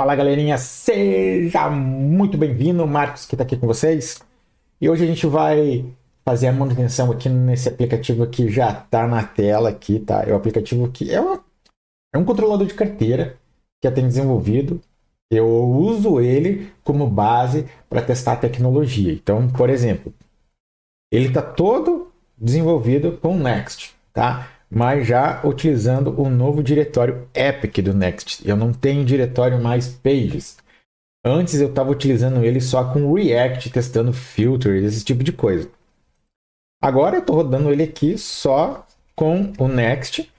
Fala galerinha, seja muito bem-vindo, Marcos que está aqui com vocês. E hoje a gente vai fazer a manutenção aqui nesse aplicativo que já está na tela aqui, tá? É o aplicativo que é um controlador de carteira que eu tenho desenvolvido. Eu uso ele como base para testar a tecnologia. Então, por exemplo, ele está todo desenvolvido com o Next, tá? Mas já utilizando o novo diretório Epic do Next. Eu não tenho diretório mais Pages. Antes eu estava utilizando ele só com React, testando filters, esse tipo de coisa. Agora eu estou rodando ele aqui só com o Next.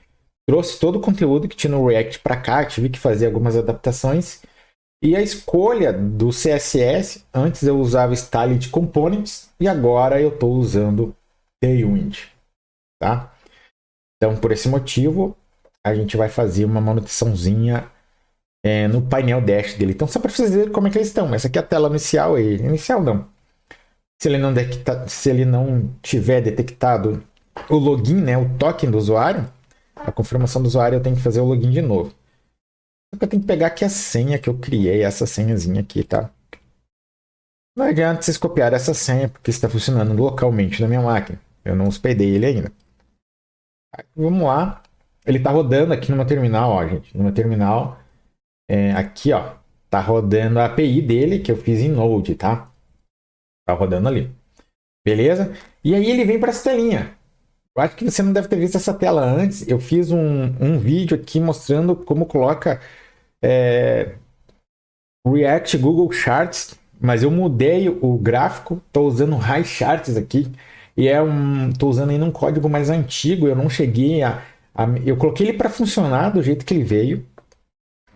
Trouxe todo o conteúdo que tinha no React para cá, tive que fazer algumas adaptações. E a escolha do CSS, antes eu usava Styled Components e agora eu estou usando Tailwind, tá? Então por esse motivo a gente vai fazer uma manutençãozinha no painel dash dele. Então só para vocês verem como é que eles estão. Essa aqui é a tela inicial, inicial não. Se ele não tiver detectado o login, né, o token do usuário, a confirmação do usuário, eu tenho que fazer o login de novo. Só que eu tenho que pegar aqui a senha que eu criei, essa senhazinha aqui, tá? Não adianta vocês copiarem essa senha, porque está funcionando localmente na minha máquina. Eu não hospedei ele ainda. Vamos lá. Ele está rodando aqui numa terminal, ó, gente. Numa terminal. Aqui, ó. Tá rodando a API dele, que eu fiz em Node, tá? Tá rodando ali. Beleza? E aí ele vem para essa telinha. Eu acho que você não deve ter visto essa tela antes. Eu fiz um vídeo aqui mostrando como coloca React Google Charts, mas eu mudei o gráfico, estou usando High Charts aqui, e estou usando ainda um código mais antigo, eu não cheguei eu coloquei ele para funcionar do jeito que ele veio,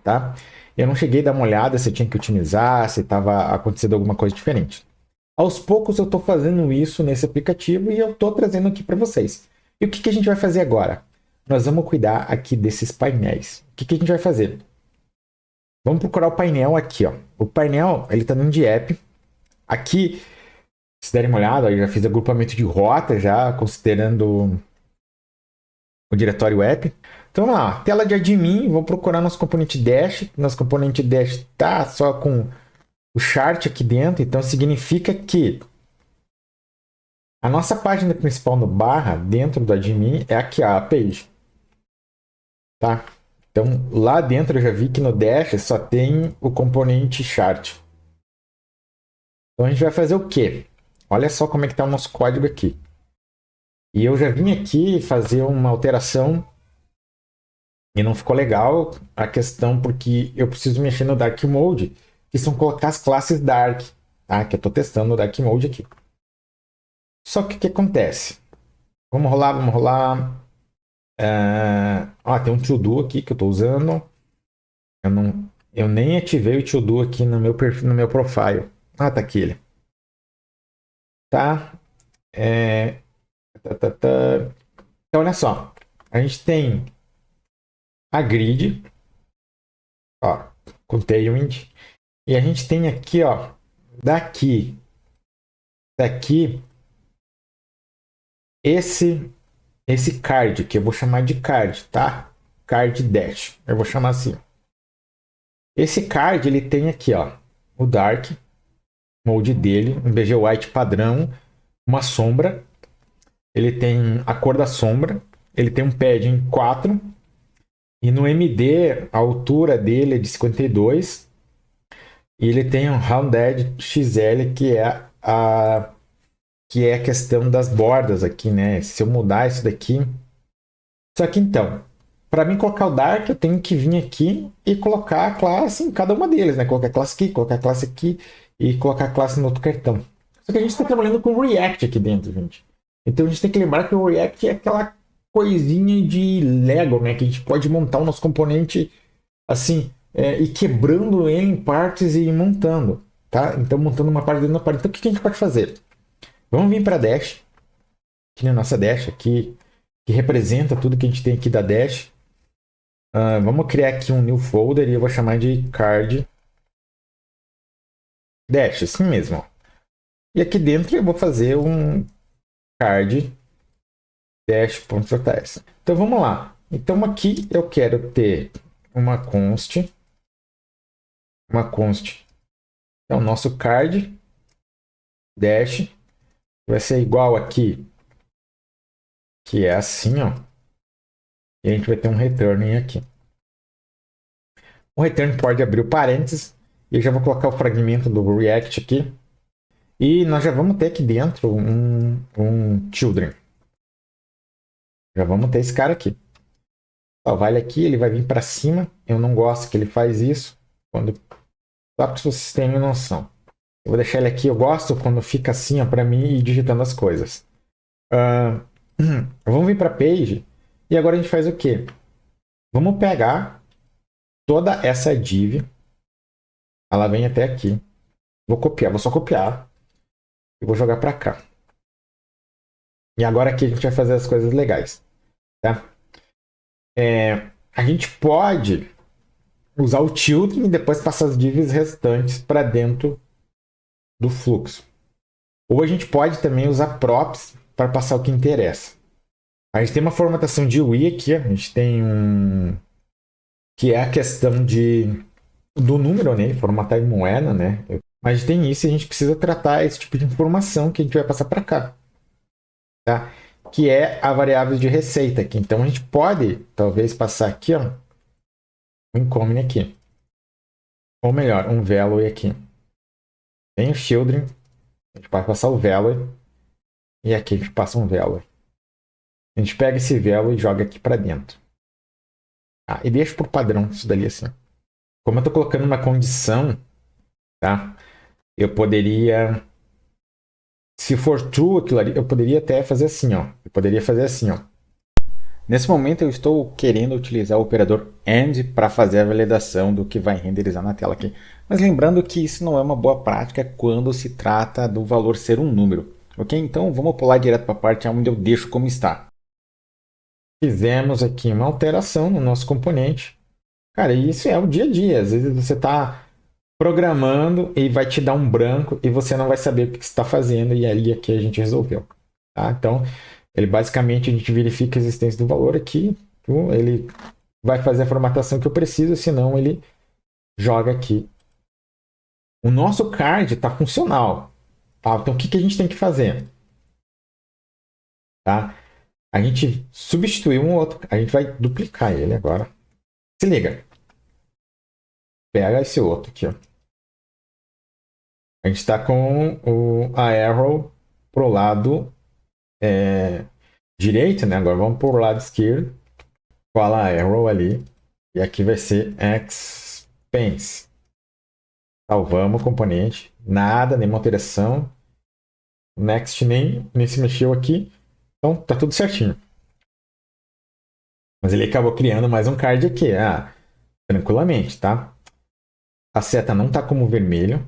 tá? Eu não cheguei a dar uma olhada se eu tinha que otimizar, se estava acontecendo alguma coisa diferente. Aos poucos eu estou fazendo isso nesse aplicativo e eu estou trazendo aqui para vocês. E o que a gente vai fazer agora? Nós vamos cuidar aqui desses painéis. O que a gente vai fazer? Vamos procurar o painel aqui, ó. O painel, ele tá dentro de app. Aqui, se derem uma olhada, eu já fiz agrupamento de rota, já considerando o diretório app. Então, vamos lá, tela de admin, vou procurar nosso componente dash. Nosso componente dash tá só com o chart aqui dentro, então significa que a nossa página principal no barra, dentro do admin, é aqui, a page. Tá? Então, lá dentro eu já vi que no dash só tem o componente chart. Então a gente vai fazer o quê? Olha só como é que está o nosso código aqui. E eu já vim aqui fazer uma alteração e não ficou legal a questão porque eu preciso mexer no Dark Mode, que são colocar as classes Dark, tá? Que eu estou testando o Dark Mode aqui. Só que o que acontece? Vamos rolar, vamos rolar. Tem um to-do aqui que eu estou usando. Eu nem ativei o to-do aqui no meu perfil, no meu profile. Tá aqui ele. Tá? É, tá. Então, olha só. A gente tem a grid, ó, com Tailwind. E a gente tem aqui, ó, daqui, esse, esse card, que eu vou chamar de card, tá? Card dash, eu vou chamar assim. Esse card, ele tem aqui, ó, o dark mode dele, um BG white padrão, uma sombra. Ele tem a cor da sombra, ele tem um padding 4. E no MD, a altura dele é de 52. E ele tem um Rounded XL, que é a questão das bordas aqui, né? Se eu mudar isso daqui. Só que então, para mim colocar o Dark, eu tenho que vir aqui e colocar a classe em cada uma deles, né? Colocar a classe aqui, colocar a classe aqui e colocar a classe no outro cartão. Só que a gente está trabalhando com React aqui dentro, gente. Então a gente tem que lembrar que o React é aquela coisinha de Lego, né? Que a gente pode montar o nosso componente assim, e quebrando ele em partes e montando, tá? Então montando uma parte dentro da parte. Então o que a gente pode fazer? Vamos vir para Dash, aqui na nossa Dash aqui, que representa tudo que a gente tem aqui da Dash. Vamos criar aqui um new folder e eu vou chamar de card Dash, assim mesmo. Ó. E aqui dentro eu vou fazer um card dash.js. Então vamos lá. Então aqui eu quero ter uma const uma const. Então, nosso card dash vai ser igual aqui, que é assim, ó. E a gente vai ter um return aqui. O return pode abrir o parênteses. E eu já vou colocar o fragmento do React aqui. E nós já vamos ter aqui dentro um children. Já vamos ter esse cara aqui. Ó, vai ele aqui, ele vai vir para cima. Eu não gosto que ele faz isso. Só para vocês terem noção. Eu vou deixar ele aqui. Eu gosto quando fica assim para mim ir digitando as coisas. Vamos vir para page. E agora a gente faz o quê? Vamos pegar toda essa div. Ela vem até aqui. Vou copiar, vou só copiar. E vou jogar para cá. E agora aqui a gente vai fazer as coisas legais. Tá? A gente pode usar o children e depois passar as divs restantes para dentro do fluxo. Ou a gente pode também usar props para passar o que interessa. A gente tem uma formatação de UI aqui. A gente tem que é a questão do número, né? Formatar em moeda, né? Mas tem isso e a gente precisa tratar esse tipo de informação que a gente vai passar para cá. Tá? Que é a variável de receita aqui. Então a gente pode, talvez, passar aqui, ó, um incoming aqui. Ou melhor, um value aqui. Tem o children, a gente pode passar o value. E aqui a gente passa um value. A gente pega esse value e joga aqui para dentro. E deixa por padrão isso dali assim. Como eu estou colocando uma condição, tá? Eu poderia, se for true aquilo ali, eu poderia até fazer assim, ó. Eu poderia fazer assim, ó. Nesse momento eu estou querendo utilizar o operador AND para fazer a validação do que vai renderizar na tela aqui. Mas lembrando que isso não é uma boa prática quando se trata do valor ser um número. Ok? Então vamos pular direto para a parte onde eu deixo como está. Fizemos aqui uma alteração no nosso componente. Cara, isso é o dia a dia. Às vezes você está programando e vai te dar um branco e você não vai saber o que você está fazendo e ali aqui a gente resolveu. Tá? Então, ele basicamente a gente verifica a existência do valor aqui. Ele vai fazer a formatação que eu preciso, senão ele joga aqui. O nosso card está funcional. Tá? Então, o que a gente tem que fazer? Tá? A gente substituiu um outro. A gente vai duplicar ele agora. Se liga. Pega esse outro aqui. Ó. A gente está com a arrow pro lado direito, né? Agora vamos pro lado esquerdo. Cola a arrow ali. E aqui vai ser expense. Salvamos o componente. Nada, nenhuma alteração. Next nem se mexeu aqui. Então tá tudo certinho. Mas ele acabou criando mais um card aqui. Tranquilamente, tá? A seta não tá como vermelho.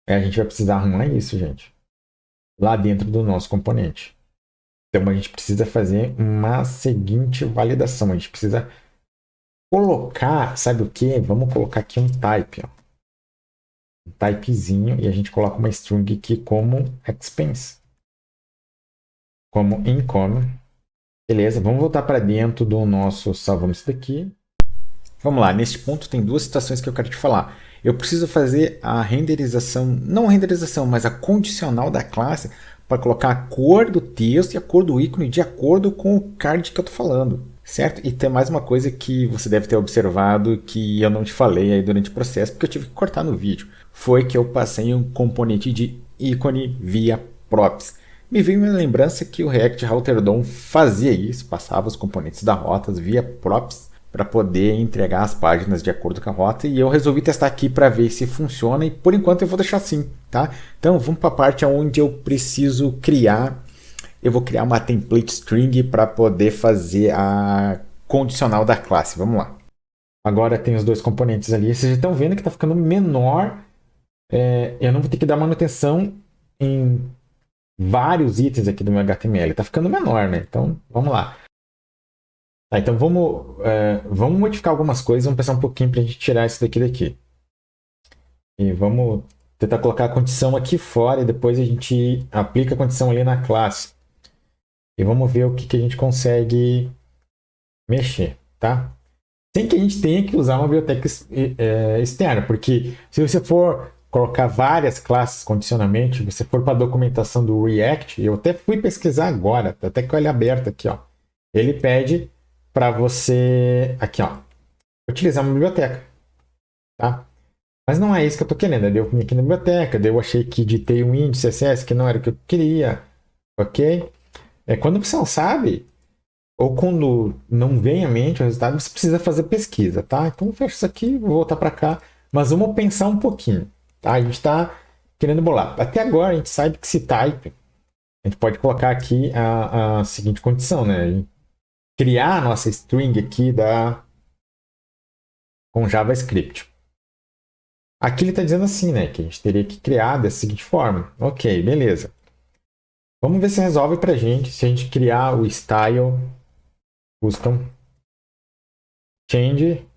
A gente vai precisar arrumar isso, gente. Lá dentro do nosso componente. Então a gente precisa fazer uma seguinte validação. A gente precisa colocar, sabe o que? Vamos colocar aqui um type. Ó. Um typezinho e a gente coloca uma string aqui como expense. Como income. Beleza, vamos voltar para dentro do nosso. Salvamos isso daqui. Vamos lá, neste ponto tem duas situações que eu quero te falar. Eu preciso fazer a renderização, não a renderização, mas a condicional da classe para colocar a cor do texto e a cor do ícone de acordo com o card que eu estou falando, certo? E tem mais uma coisa que você deve ter observado que eu não te falei aí durante o processo, porque eu tive que cortar no vídeo. Foi que eu passei um componente de ícone via props. Me veio uma lembrança que o React Router DOM fazia isso, passava os componentes da rotas via props para poder entregar as páginas de acordo com a rota, e eu resolvi testar aqui para ver se funciona, e por enquanto eu vou deixar assim, tá? Então vamos para a parte onde eu preciso criar, eu vou criar uma template string para poder fazer a condicional da classe, vamos lá. Agora tem os dois componentes ali, vocês estão vendo que está ficando menor, eu não vou ter que dar manutenção em vários itens aqui do meu HTML, está ficando menor, né? Então vamos lá. Então vamos modificar algumas coisas, vamos pensar um pouquinho para a gente tirar isso daqui. E vamos tentar colocar a condição aqui fora e depois a gente aplica a condição ali na classe. E vamos ver o que a gente consegue mexer, tá? sem que a gente tenha que usar uma biblioteca externa, porque se você for colocar várias classes condicionalmente, se você for para a documentação do React, eu até fui pesquisar agora, tá até com ele aberto aqui, ó. Ele pede para você, aqui, ó, utilizar uma biblioteca, tá? Mas não é isso que eu estou querendo. Eu vim aqui na biblioteca, daí eu achei que digitei um índice CSS que não era o que eu queria, ok? Quando você não sabe, ou quando não vem à mente o resultado, você precisa fazer pesquisa, tá? Então fecha isso aqui, vou voltar para cá, mas vamos pensar um pouquinho, tá? A gente está querendo bolar. Até agora a gente sabe que se type, a gente pode colocar aqui a seguinte condição, né? Criar a nossa string aqui com JavaScript. Aqui ele está dizendo assim, né? Que a gente teria que criar dessa seguinte forma. Ok, beleza. Vamos ver se resolve para a gente se a gente criar o style custom change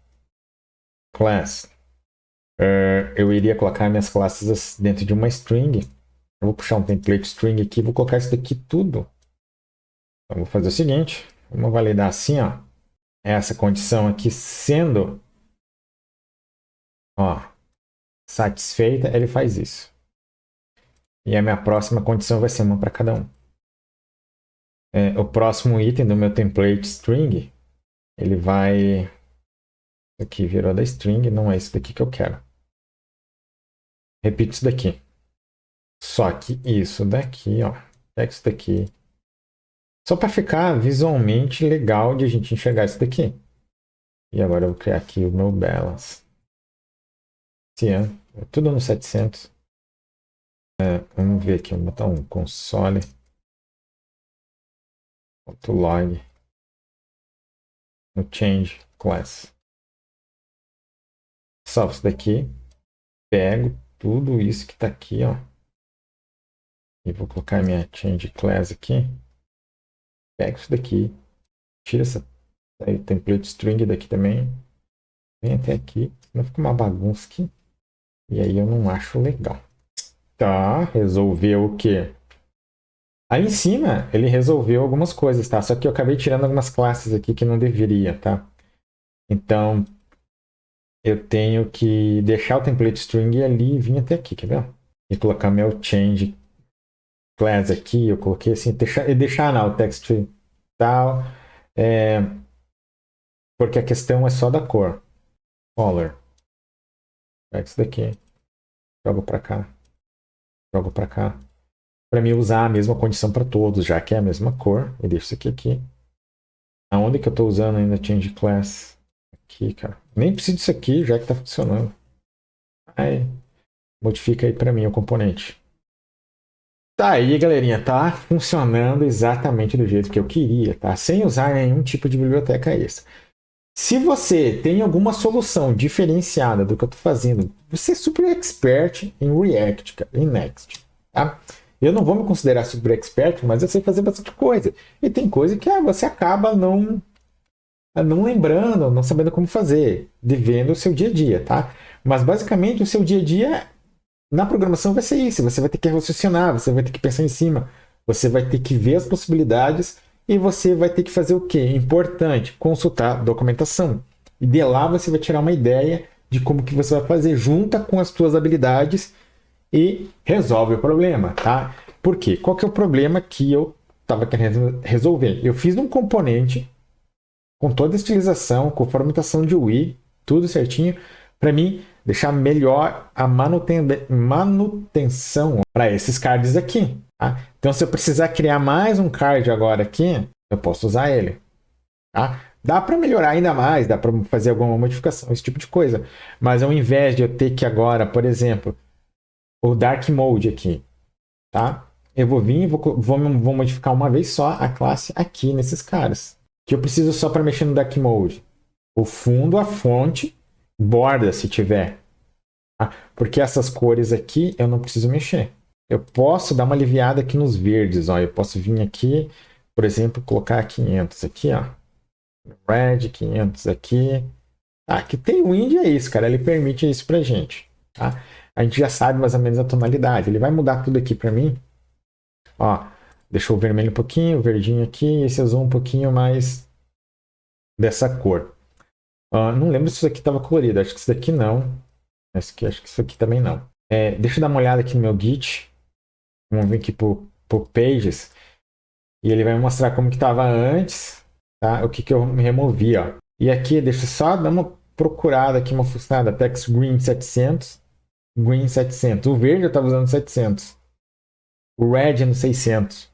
class. Eu iria colocar minhas classes dentro de uma string. Eu vou puxar um template string aqui, vou colocar isso daqui tudo. Então, vou fazer o seguinte, vamos validar assim, ó, essa condição aqui sendo, ó, satisfeita, ele faz isso. E a minha próxima condição vai ser uma para cada um. O próximo item do meu template string, ele vai... Aqui virou da string, não é isso daqui que eu quero. Repito isso daqui. Só que isso daqui, ó, é isso daqui. Só para ficar visualmente legal de a gente enxergar isso daqui. E agora eu vou criar aqui o meu balance. Cian, tudo no 700. Vamos ver aqui, vou botar um console.log no change class. Salvo isso daqui. Pego tudo isso que está aqui, ó. E vou colocar minha change class aqui. Pego isso daqui. Tira essa template string daqui também. Vem até aqui. Senão fica uma bagunça aqui. E aí eu não acho legal. Tá, resolveu o quê? Aí em cima ele resolveu algumas coisas, tá? Só que eu acabei tirando algumas classes aqui que não deveria, tá? Então eu tenho que deixar o template string ali e vir até aqui, quer ver? E colocar meu change class aqui, eu coloquei assim, deixar não, o text tal, porque a questão é só da cor. Color. Pega isso daqui, jogo para cá, jogo para cá. Para mim usar a mesma condição para todos, já que é a mesma cor, eu deixo isso aqui. Aonde que eu estou usando ainda change class? Aqui, cara. Nem preciso disso aqui, já que está funcionando. Aí, modifica aí para mim o componente. Tá aí, galerinha, tá funcionando exatamente do jeito que eu queria, tá? Sem usar nenhum tipo de biblioteca extra. Se você tem alguma solução diferenciada do que eu estou fazendo, você é super expert em React, cara, em Next, tá? Eu não vou me considerar super expert, mas eu sei fazer bastante coisa. E tem coisa que você acaba não lembrando, não sabendo como fazer, devendo o seu dia a dia, tá? Mas basicamente o seu dia a dia na programação vai ser isso. Você vai ter que raciocinar, você vai ter que pensar em cima, você vai ter que ver as possibilidades e você vai ter que fazer o que? Importante, consultar documentação. E de lá você vai tirar uma ideia de como que você vai fazer, junta com as suas habilidades e resolve o problema, tá? Por quê? Qual que é o problema que eu estava querendo resolver? Eu fiz um componente com toda a estilização, com formatação de UI, tudo certinho, para mim deixar melhor a manutenção para esses cards aqui. Tá? Então, se eu precisar criar mais um card agora aqui, eu posso usar ele. Tá? Dá para melhorar ainda mais, dá para fazer alguma modificação, esse tipo de coisa. Mas ao invés de eu ter que agora, por exemplo, o Dark Mode aqui, tá? Eu vou vir e vou modificar uma vez só a classe aqui nesses caras. Que eu preciso só para mexer no Dark Mode. O fundo, a fonte, borda se tiver. Tá? Porque essas cores aqui eu não preciso mexer. Eu posso dar uma aliviada aqui nos verdes. Ó. Eu posso vir aqui, por exemplo, colocar 500 aqui. Ó. Red, 500 aqui. Que tem o Wind é isso, cara. Ele permite isso pra gente. Tá? A gente já sabe mais ou menos a tonalidade. Ele vai mudar tudo aqui para mim. Ó, deixou o vermelho um pouquinho, o verdinho aqui, esse azul um pouquinho mais dessa cor. Não lembro se isso aqui estava colorido. Acho que isso daqui não. Acho que isso aqui também não. Deixa eu dar uma olhada aqui no meu Git. Vamos vir aqui por Pages. E ele vai mostrar como que estava antes. Tá? O que eu me removi. Ó. E aqui, deixa eu só dar uma procurada aqui, uma funcionada. Text Green 700. Green 700. O verde eu estava usando 700. O red no 600.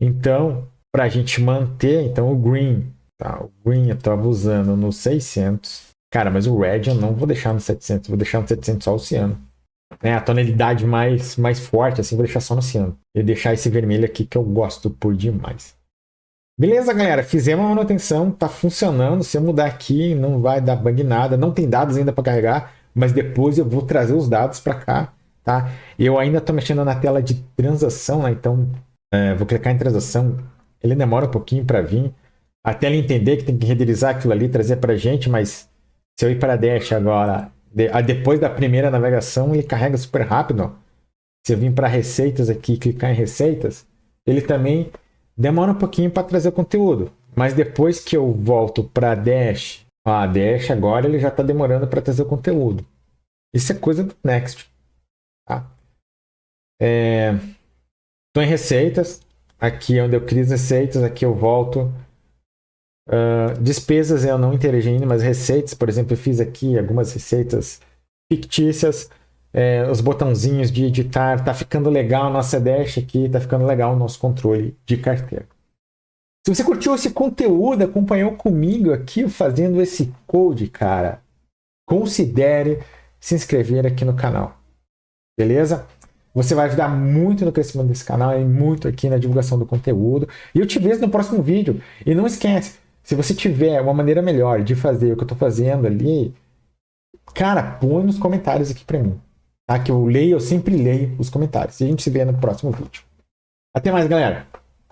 Então, para a gente manter, então o green, tá? O green eu estava usando no 600. Cara, mas o red eu não vou deixar no 700, vou deixar no 700 só o ciano. A tonalidade mais forte, assim, vou deixar só no ciano. E deixar esse vermelho aqui que eu gosto por demais. Beleza, galera? Fizemos a manutenção, tá funcionando. Se eu mudar aqui, não vai dar bug nada. Não tem dados ainda para carregar, mas depois eu vou trazer os dados para cá, tá? Eu ainda estou mexendo na tela de transação, né? Então vou clicar em transação. Ele demora um pouquinho para vir, até ele entender que tem que renderizar aquilo ali, trazer para a gente. Mas se eu ir para a Dash agora, depois da primeira navegação, ele carrega super rápido. Ó. Se eu vir para receitas aqui e clicar em receitas, ele também demora um pouquinho para trazer o conteúdo. Mas depois que eu volto para a Dash, a Dash agora ele já está demorando para trazer o conteúdo. Isso é coisa do Next. Tá? Estou em receitas. Aqui é onde eu crio as receitas. Aqui eu volto. Despesas eu não interagi ainda, mas receitas, por exemplo, eu fiz aqui algumas receitas fictícias. Os botãozinhos de editar. Tá ficando legal a nossa Dash aqui. Tá ficando legal o nosso controle de carteira. Se você curtiu esse conteúdo, acompanhou comigo aqui fazendo esse code, cara, considere se inscrever aqui no canal. Beleza? Você vai ajudar muito no crescimento desse canal e muito aqui na divulgação do conteúdo. E eu te vejo no próximo vídeo. E não esquece, se você tiver uma maneira melhor de fazer o que eu estou fazendo ali, cara, põe nos comentários aqui para mim. Tá? Que eu sempre leio os comentários. E a gente se vê no próximo vídeo. Até mais, galera!